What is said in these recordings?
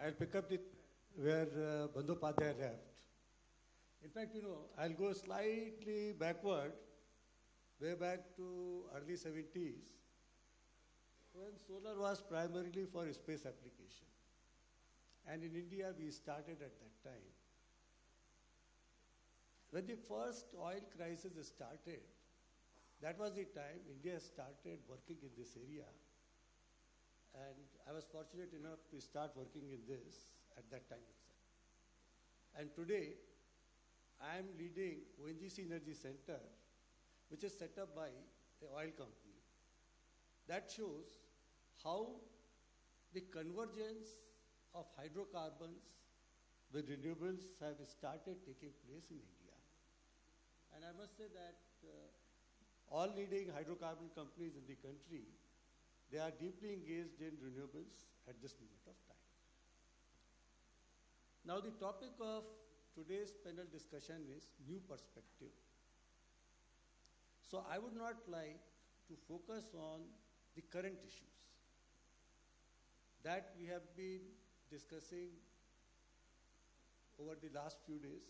I'll pick up where Bandhopadhyay left. In fact, I'll go slightly backward, way back to early 70s, when solar was primarily for space application. And in India, we started at that time. When the first oil crisis started, that was the time India started working in this area. And I was fortunate enough to start working in this at that time itself. And today, I am leading ONGC Energy Center, which is set up by the oil company. That shows how the convergence of hydrocarbons with renewables have started taking place in India. And I must say that all leading hydrocarbon companies in the country, they are deeply engaged in renewables at this moment of time. Now the topic of today's panel discussion is new perspective. So I would not like to focus on the current issues that we have been discussing over the last few days.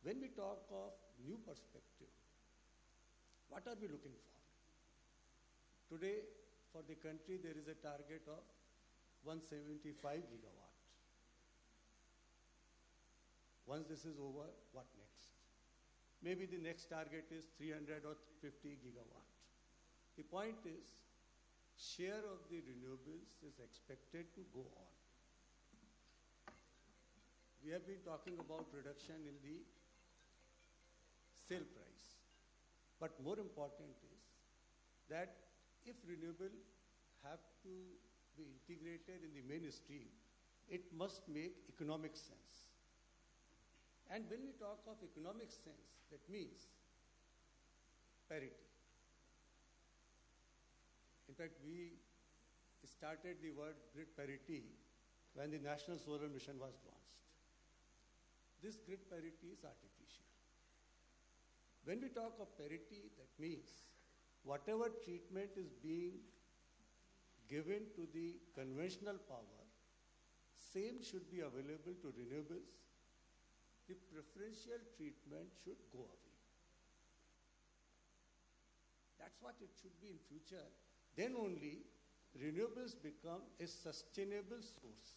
When we talk of new perspective, what are we looking for? Today, for the country, there is a target of 175 gigawatt. Once this is over, what next? Maybe the next target is 300 or 350 gigawatt. The point is, share of the renewables is expected to go on. We have been talking about reduction in the sale price. But more important is that if renewable have to be integrated in the mainstream, it must make economic sense. And when we talk of economic sense, that means parity. In fact, we started the word grid parity when the National Solar Mission was launched. This grid parity is artificial. When we talk of parity, that means whatever treatment is being given to the conventional power, same should be available to renewables. The preferential treatment should go away. That's what it should be in future. Then only renewables become a sustainable source.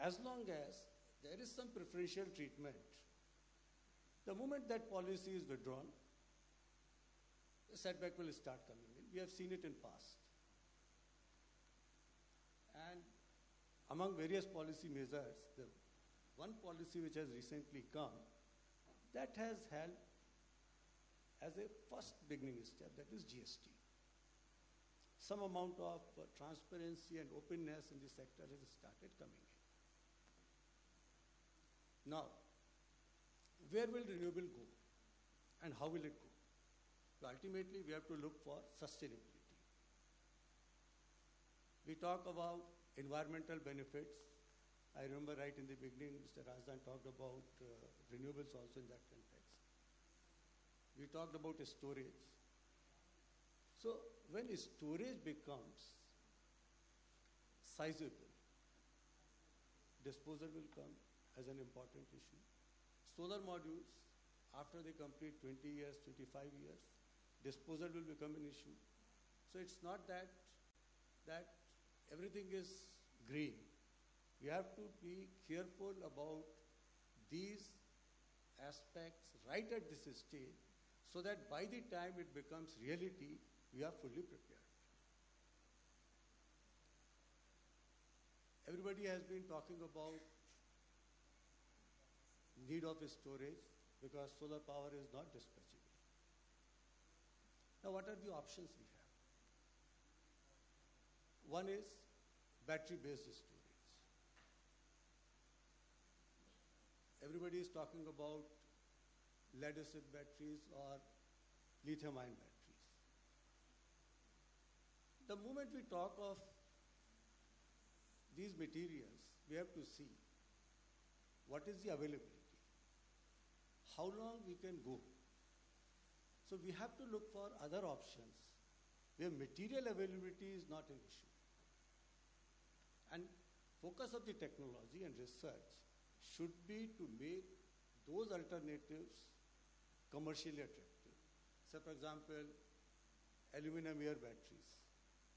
As long as there is some preferential treatment, the moment that policy is withdrawn, the setback will start coming in. We have seen it in past. And among various policy measures, the one policy which has recently come, that has helped as a first beginning step, that is GST. Some amount of transparency and openness in the sector has started coming in. Now, where will renewable go and how will it go? So ultimately, we have to look for sustainability. We talk about environmental benefits. I remember right in the beginning, Mr. Razdan talked about renewables also in that context. We talked about storage. So when storage becomes sizable, disposal will come as an important issue. Solar modules, after they complete 20 years, 25 years, disposal will become an issue. So it's not that everything is green. We have to be careful about these aspects right at this stage so that by the time it becomes reality, we are fully prepared. Everybody has been talking about need of storage because solar power is not dispatchable. Now, what are the options we have? One is battery-based storage. Everybody is talking about lead-acid batteries or lithium-ion batteries. The moment we talk of these materials, we have to see what is the availability, how long we can go. So we have to look for other options where material availability is not an issue. And focus of the technology and research should be to make those alternatives commercially attractive. So, for example, aluminum air batteries.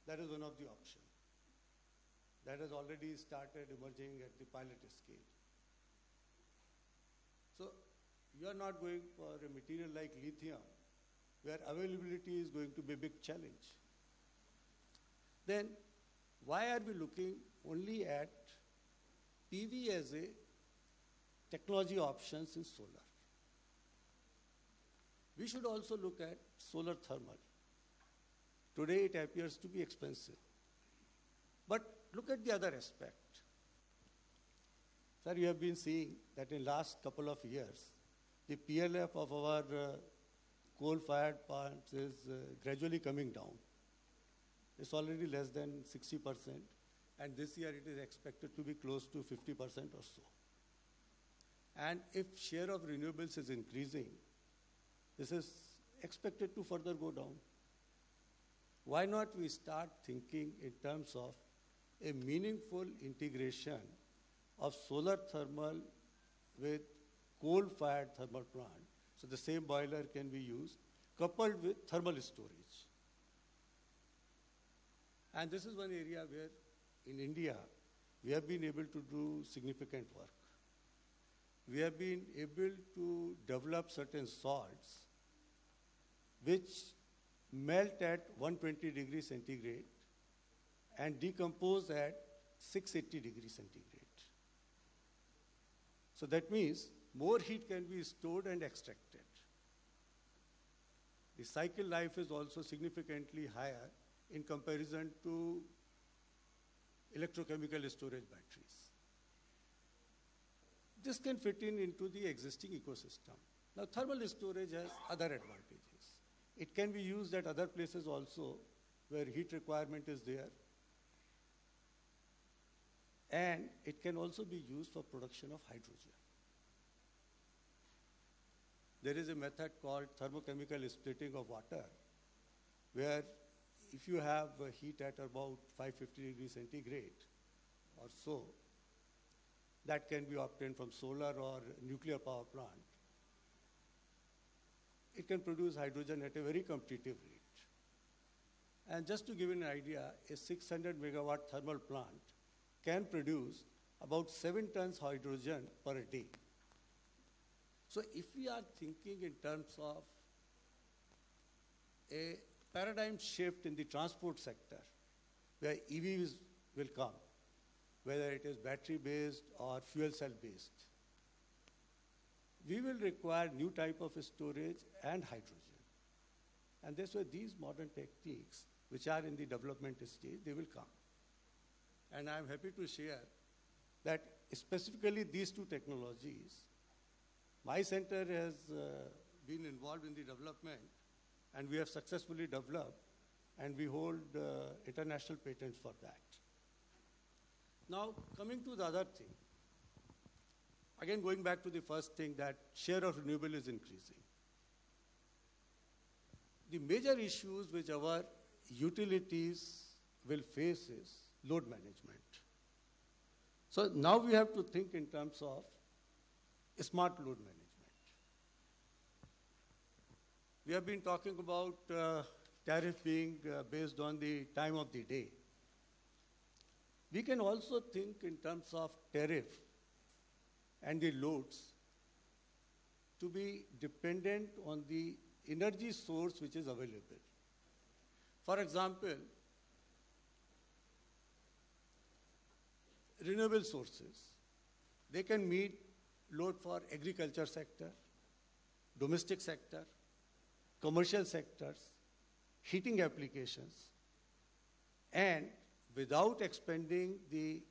That is one of the options. That has already started emerging at the pilot scale. So, you are not going for a material like lithium, where availability is going to be a big challenge. Then, why are we looking only at PV as a technology options in solar? We should also look at solar thermal. Today it appears to be expensive. But look at the other aspect. Sir, you have been seeing that in last couple of years, the PLF of our coal-fired plants is gradually coming down. It's already less than 60%, and this year it is expected to be close to 50% or so. And if share of renewables is increasing, this is expected to further go down. Why not we start thinking in terms of a meaningful integration of solar thermal with coal-fired thermal plant, so the same boiler can be used, coupled with thermal storage. And this is one area where, in India, we have been able to do significant work. We have been able to develop certain salts which melt at 120 degrees centigrade and decompose at 680 degrees centigrade. So that means more heat can be stored and extracted. The cycle life is also significantly higher in comparison to electrochemical storage batteries. This can fit into the existing ecosystem. Now, thermal storage has other advantages. It can be used at other places also where heat requirement is there. And it can also be used for production of hydrogen. There is a method called thermochemical splitting of water, where if you have heat at about 550 degrees centigrade or so, that can be obtained from solar or nuclear power plant. It can produce hydrogen at a very competitive rate. And just to give you an idea, a 600 megawatt thermal plant can produce about 7 tons hydrogen per day. So if we are thinking in terms of a paradigm shift in the transport sector, where EVs will come, whether it is battery-based or fuel cell-based, we will require new type of storage and hydrogen. And that's why these modern techniques, which are in the development stage, they will come. And I'm happy to share that specifically these two technologies, my center has been involved in the development, and we have successfully developed, and we hold international patents for that. Now, coming to the other thing, again going back to the first thing, that share of renewable is increasing. The major issues which our utilities will face is load management. So now we have to think in terms of smart load management. We have been talking about tariff being based on the time of the day. We can also think in terms of tariff and the loads to be dependent on the energy source which is available. For example, renewable sources, they can meet load for agriculture sector, domestic sector, commercial sectors, heating applications, and without expanding the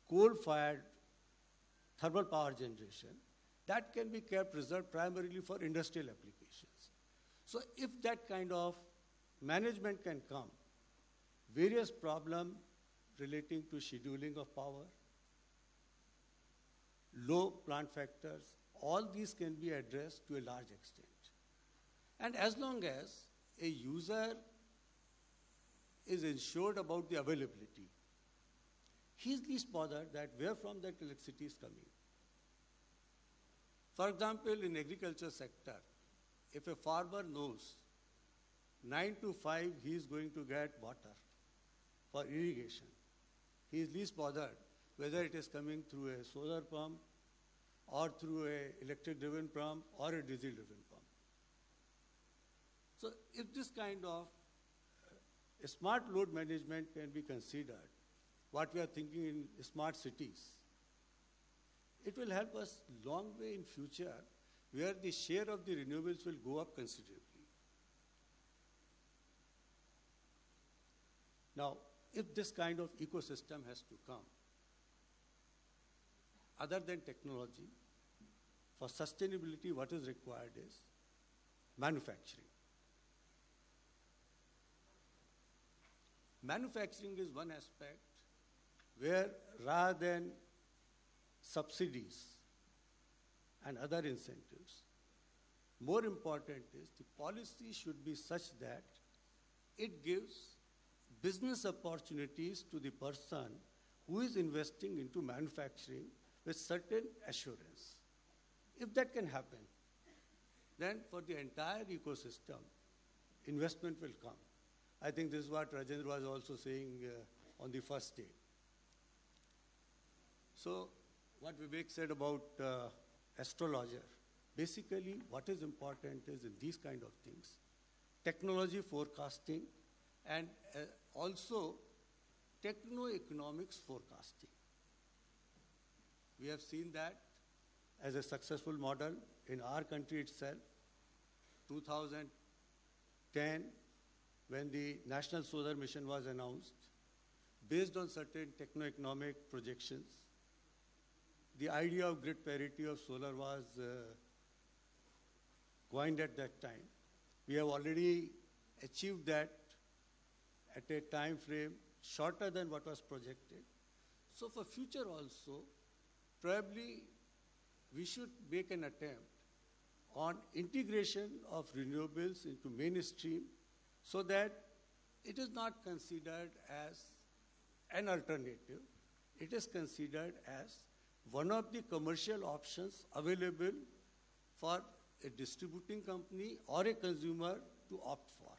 coal-fired thermal power generation, that can be kept reserved primarily for industrial applications. So if that kind of management can come, various problems relating to scheduling of power, low plant factors, all these can be addressed to a large extent. And as long as a user is ensured about the availability, he's least bothered that where from that electricity is coming. For example, in agriculture sector, if a farmer knows 9 to 5 he is going to get water for irrigation, he is least bothered whether it is coming through a solar pump or through a electric-driven pump or a diesel-driven pump. So if this kind of smart load management can be considered, what we are thinking in smart cities, it will help us long way in future where the share of the renewables will go up considerably. Now, if this kind of ecosystem has to come, other than technology, for sustainability, what is required is manufacturing. Manufacturing is one aspect where rather than subsidies and other incentives, more important is the policy should be such that it gives business opportunities to the person who is investing into manufacturing with certain assurance. If that can happen, then for the entire ecosystem, investment will come. I think this is what Rajendra was also saying on the first day. So what Vivek said about astrologer, basically what is important is in these kind of things, technology forecasting and also techno-economics forecasting. We have seen that as a successful model in our country itself. 2010, when the National Solar Mission was announced, based on certain techno-economic projections, the idea of grid parity of solar was coined at that time. We have already achieved that at a time frame shorter than what was projected. So for future also, probably we should make an attempt on integration of renewables into mainstream so that it is not considered as an alternative. It is considered as one of the commercial options available for a distributing company or a consumer to opt for.